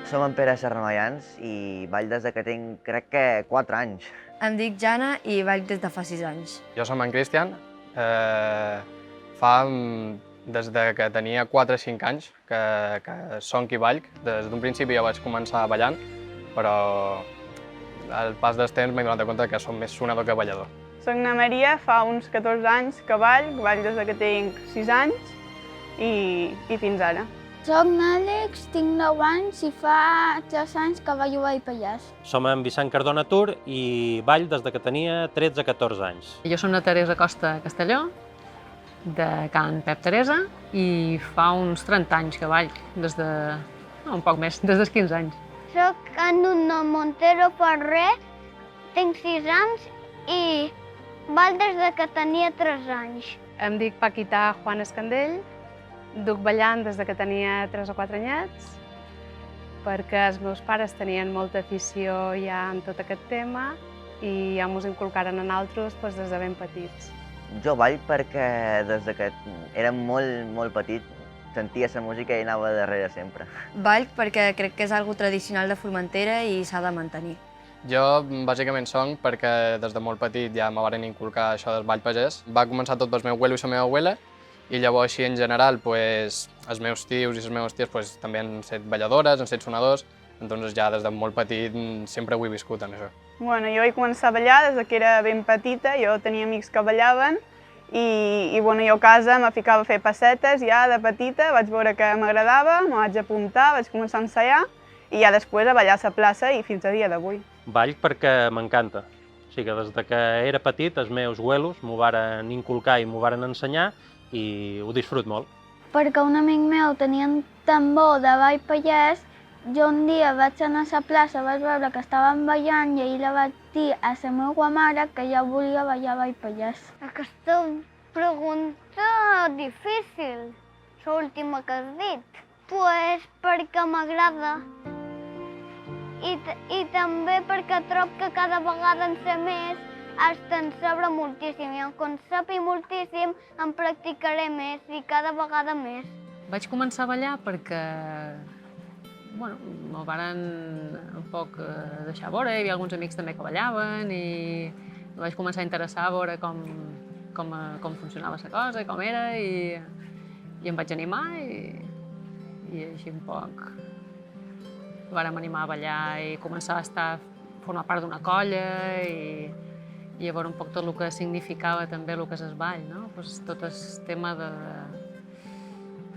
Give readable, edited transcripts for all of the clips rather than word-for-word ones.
Som en Pere Serramallans i ball des de que tinc, crec que 4 anys. Em dic Jana i ball des de fa 6 anys. Jo som en Cristian. Fa des de que tenia 4 o 5 anys que sonc i ball. Des d'un principi ja vaig començar ballant, però al pas del temps m'he donat compte que som més sonador que ballador. Soc na Maria, fa uns 14 anys que ball des de que tinc 6 anys i fins ara. Soc n'Àlex, tinc 9 anys i fa 3 anys que ballo a Pallars. Som en Vicent Cardona Tur i ball des de que tenia 13-14 anys. Jo som la Teresa Costa Castelló, de Can Pep Teresa, i fa uns 30 anys que ball, un poc més, des dels 15 anys. Soc en Nuno Montero Ferrer, tinc 6 anys i ball des de que tenia 3 anys. Em dic Paquita Juan Escandell, duc ballant des de que tenia 3 o 4 anyets, perquè els meus pares tenien molta afició ja en tot aquest tema i ja mos inculcaren a nosaltres des de ben petits. Jo ball perquè des de que era molt petit sentia la música i anava darrere sempre. Ball perquè crec que és algo tradicional de Formentera i s'ha de mantenir. Jo bàsicament sonc perquè des de molt petit ja me varen inculcar això del ball pagès. Va començar tot pel meu abuelo i la meva abuela, i llavors així en general els meus tios i les meves ties també han estat balladores, han estat sonadors, doncs ja des de molt petit sempre ho he viscut amb això. Bueno, jo vaig començar a ballar des que era ben petita, jo tenia amics que ballaven i jo a casa me ficava a fer passetes ja de petita, vaig veure que m'agradava, me vaig apuntar, vaig començar a ensaiar i ja després a ballar a la plaça i fins a dia d'avui. Ball perquè m'encanta. O sigui que des de que era petit els meus abuelos m'ho varen inculcar i m'ho varen ensenyar i ho disfruto molt. Perquè un amic meu tenia un tambor de ball pallès, jo un dia vaig anar a la plaça, vaig veure que estaven ballant i ahir la vaig dir a la meva mare que jo volia ballar ball pallès. Aquesta pregunta difícil, l'última que has dit. Pues perquè m'agrada i també perquè trobo que cada vegada en sé més te'n sabrà moltíssim i quan sàpiga moltíssim em practicaré més i cada vegada més. Vaig començar a ballar perquè me'l varen un poc deixar veure, hi havia alguns amics també que ballaven i em vaig començar a interessar a veure com funcionava la cosa, com era i em vaig animar i així un poc vàrem animar a ballar i començar a formar part d'una colla i a veure un poc tot el que significava també el que és el ball, no? Tot el tema de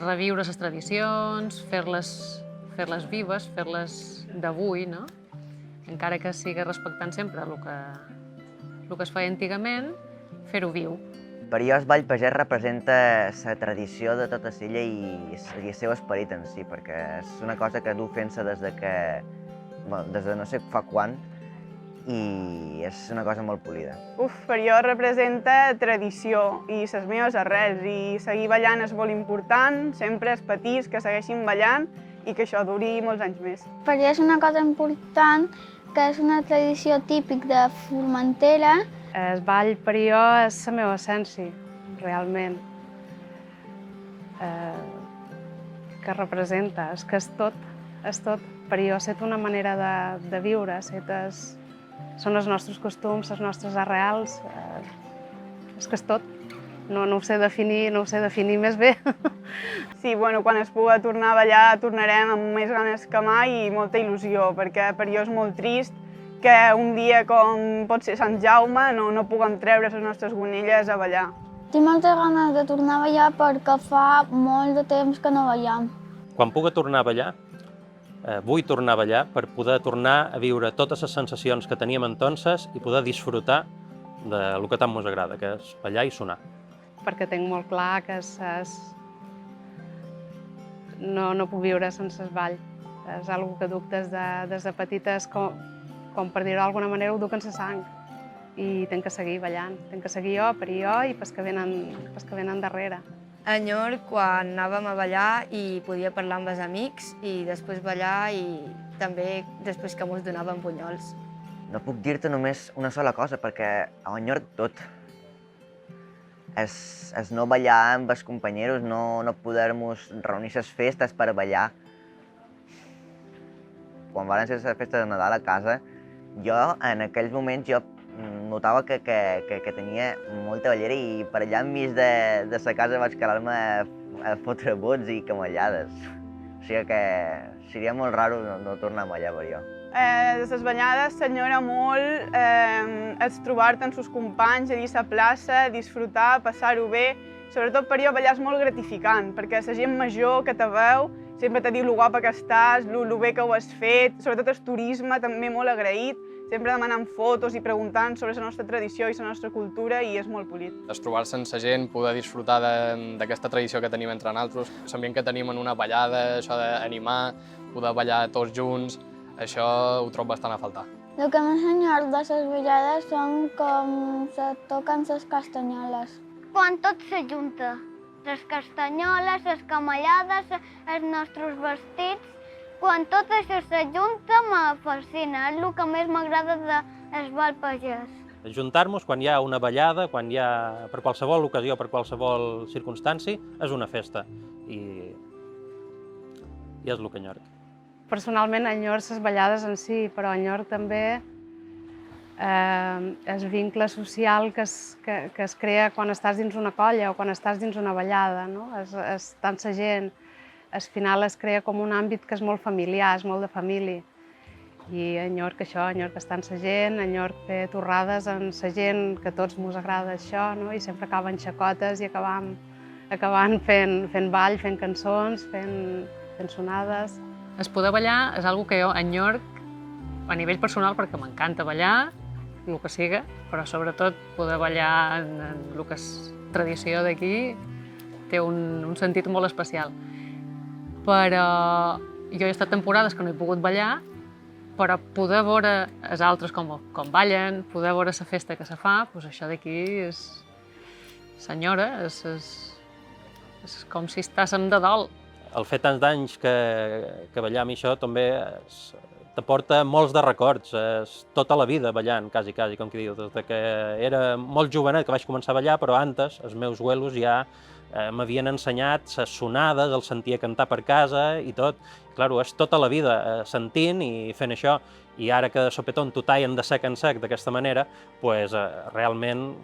reviure les tradicions, fer-les vives, fer-les d'avui, no? Encara que sigui respectant sempre el que es feia antigament, fer-ho viu. Per jo el ball pagès representa la tradició de tota l'illa i el seu esperit en si, perquè és una cosa que du fent-se des de no sé fa quan, i és una cosa molt polida. Per jo representa tradició i les meves arrels i seguir ballant és molt important, sempre els petits que segueixin ballant i que això duri molts anys més. Per jo és una cosa important, que és una tradició típic de Formentera. El ball per jo és la meva essència, realment. Que representa, és que és tot. Per jo ha estat una manera de viure, són els nostres costums, les nostres arrels, és que és tot. No ho sé definir més bé. Sí, quan es pugui tornar a ballar tornarem amb més ganes que mai i molta il·lusió, perquè per jo és molt trist que un dia com pot ser Sant Jaume no puguem treure les nostres gonelles a ballar. Tinc moltes ganes de tornar a ballar perquè fa molt de temps que no ballam. Quan pugui tornar a ballar, vull tornar a ballar per poder tornar a viure totes les sensacions que teníem entonces i poder disfrutar del que tant ens agrada, que és ballar i sonar. Perquè tinc molt clar que no puc viure sense el ball. És una cosa que duc des de petites, com per dir-ho d'alguna manera, ho duc en la sang. I tinc que seguir ballant, tinc que seguir jo per jo i pels que venen darrere. Enyor, quan anàvem a ballar i podia parlar amb els amics i després ballar i també després que mos donaven bunyols. No puc dir-te només una sola cosa, perquè a Enyor tot. És no ballar amb els companys, no poder-nos reunir a les festes per ballar. quan van ser la festa de Nadal a casa, jo en aquells moments notava que tenia molta ballera i per allà enmig de la casa vaig quedar-me a fotre bots i camallades. O sigui que seria molt raro no tornar a ballar per jo. Les ballades s'enyora molt trobar-te amb els companys, anar a la plaça, disfrutar, passar-ho bé. Sobretot per jo ballar és molt gratificant, perquè la gent major que te veu sempre te diu lo guapa que estàs, lo bé que ho has fet, sobretot el turisme també molt agraït, sempre demanant fotos i preguntant sobre la nostra tradició i la nostra cultura i és molt polit. Trobar-se amb la gent, poder disfrutar d'aquesta tradició que tenim entre nosaltres, l'ambient que tenim en una ballada, això d'animar, poder ballar tots junts, això ho trobo bastant a faltar. El que m'enyoro de les ballades són com se toquen les castanyoles. Quan tot s'ajunta, les castanyoles, les camallades, els nostres vestits, quan tot això s'ajunta me fascina, és el que més m'agrada del ball pagès. Ajuntar-nos quan hi ha una ballada, quan hi ha per qualsevol ocasió, per qualsevol circumstància, és una festa i és el que enyorc. Personalment enyoro les ballades en si, però enyoro també el vincle social que es crea quan estàs dins una colla o quan estàs dins una ballada, no? Tanta gent, al final es crea com un àmbit que és molt familiar, és molt de família. I enyorc això, enyorc estar amb la gent, enyorc fer torrades amb la gent, que a tots mos agrada això, no? I sempre acaben xacotes i acabant fent ball, fent cançons, fent sonades. El poder ballar és una que jo enyorc a nivell personal perquè m'encanta ballar, el que siga, però sobretot poder ballar en el que és tradició d'aquí té un sentit molt especial. Però jo he estat temporades que no he pogut ballar, però poder veure els altres com ballen, poder veure la festa que se fa, doncs això d'aquí és senyora, és com si estàssim de dol. El fer tants d'anys que ballar amb això també t'aporta molts de records, tota la vida ballant, quasi, com que diu, des que era molt jovenet que vaig començar a ballar, però antes els meus abuelos ja m'havien ensenyat les sonades, el sentia cantar per casa i tot. Claro, és tota la vida sentint i fent això, i ara que de sopetón t'ho tallen de sec en sec d'aquesta manera, pues realment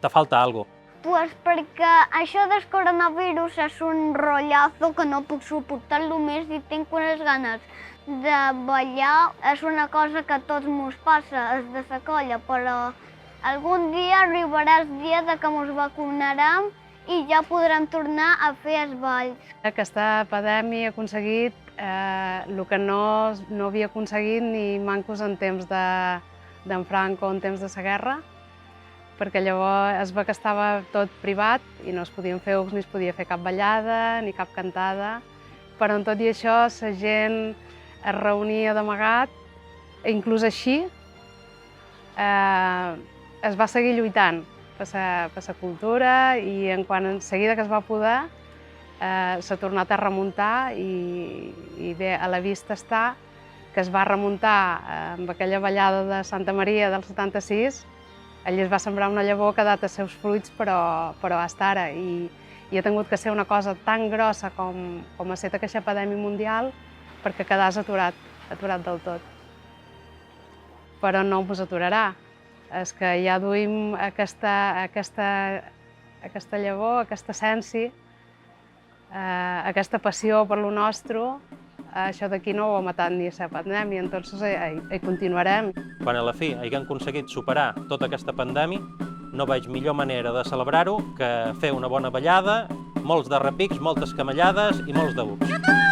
te falta alguna cosa. Pues perquè això del coronavirus és un rotllazo que no puc suportar-lo més i tinc unes ganes de ballar. És una cosa que a tots mos passa, és de la colla, però algun dia arribarà el dia que mos vacunarem i ja podrem tornar a fer els balls. Aquesta pandèmia ha aconseguit el que no havia aconseguit ni mancos en temps d'en Franco, en temps de la guerra, perquè llavors es va que estava tot privat i no es podien fer ni es podia fer cap ballada ni cap cantada, però en tot i això la gent es reunia d'amagat, i inclús així es va seguir lluitant per la cultura i en seguida que es va poder s'ha tornat a remuntar i bé, a la vista està que es va remuntar amb aquella ballada de Santa Maria del 76. Allí es va sembrar una llavor que ha dat els seus fruits, però fins ara. I ha tingut que ser una cosa tan grossa com ha estat aquesta epidèmia mundial perquè quedàs aturat del tot. Però no ens aturarà. És que ja duim aquesta llavor, aquesta essència, aquesta passió per lo nostre. Això d'aquí no ho ha matat ni la pandèmia, entonces hi continuarem. Quan a la fi haguem aconseguit superar tota aquesta pandèmia, no veig millor manera de celebrar-ho que fer una bona ballada, molts de repics, moltes camallades i molts de bucs.